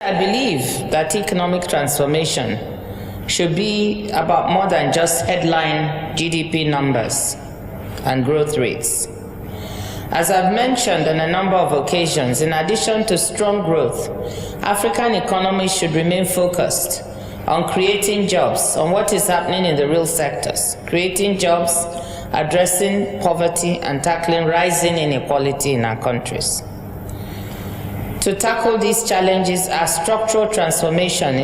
I believe that economic transformation should be about more than just headline GDP numbers and growth rates. As I've mentioned on a number of occasions, in addition to strong growth, African economies should remain focused on creating jobs, on what is happening in the real sectors, creating jobs, addressing poverty, and tackling rising inequality in our countries. To tackle these challenges, a structural transformation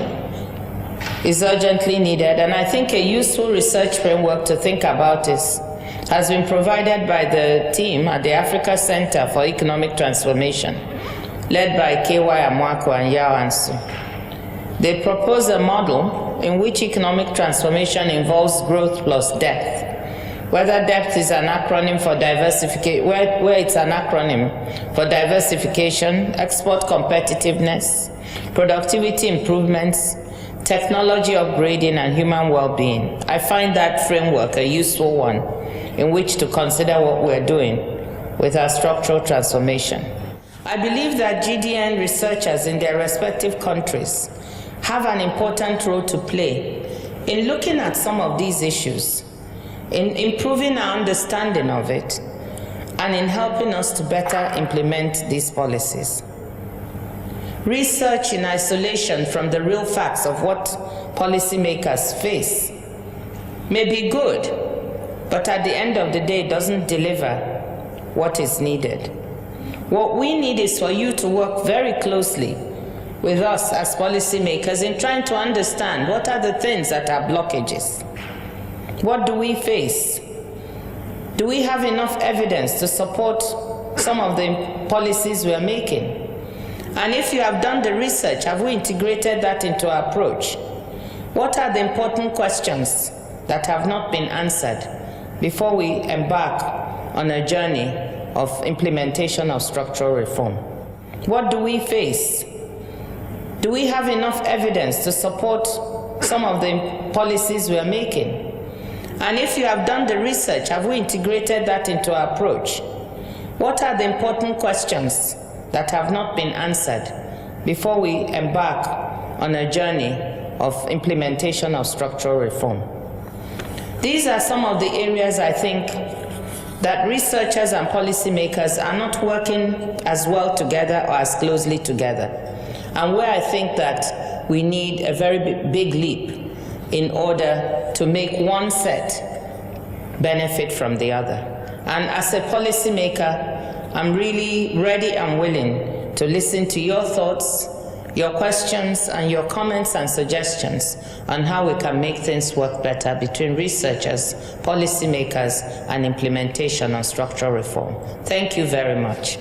is urgently needed, and I think a useful research framework to think about this has been provided by the team at the Africa Center for Economic Transformation, led by K.Y. Amwako and Yao Ansu. They propose a model in which economic transformation involves growth plus depth. Whether depth is an acronym for diversification, where it's an acronym for diversification, export competitiveness, productivity improvements, technology upgrading, and human well-being. I find that framework a useful one in which to consider what we're doing with our structural transformation. I believe that GDN researchers in their respective countries have an important role to play in looking at some of these issues, in improving our understanding of it, and in helping us to better implement these policies. Research in isolation from the real facts of what policymakers face may be good, but at the end of the day, it doesn't deliver what is needed. What we need is for you to work very closely with us as policymakers in trying to understand what are the things that are blockages. What do we face? Do we have enough evidence to support some of the policies we are making? And if you have done the research, have we integrated that into our approach? What are the important questions that have not been answered before we embark on a journey of implementation of structural reform? What do we face? Do we have enough evidence to support some of the policies we are making? And if you have done the research, have we integrated that into our approach? What are the important questions that have not been answered before we embark on a journey of implementation of structural reform? These are some of the areas I think that researchers and policymakers are not working as well together or as closely together, and where I think that we need a very big leap in order to make one set benefit from the other. And as a policymaker, I'm really ready and willing to listen to your thoughts, your questions, and your comments and suggestions on how we can make things work better between researchers, policymakers, and implementation on structural reform. Thank you very much.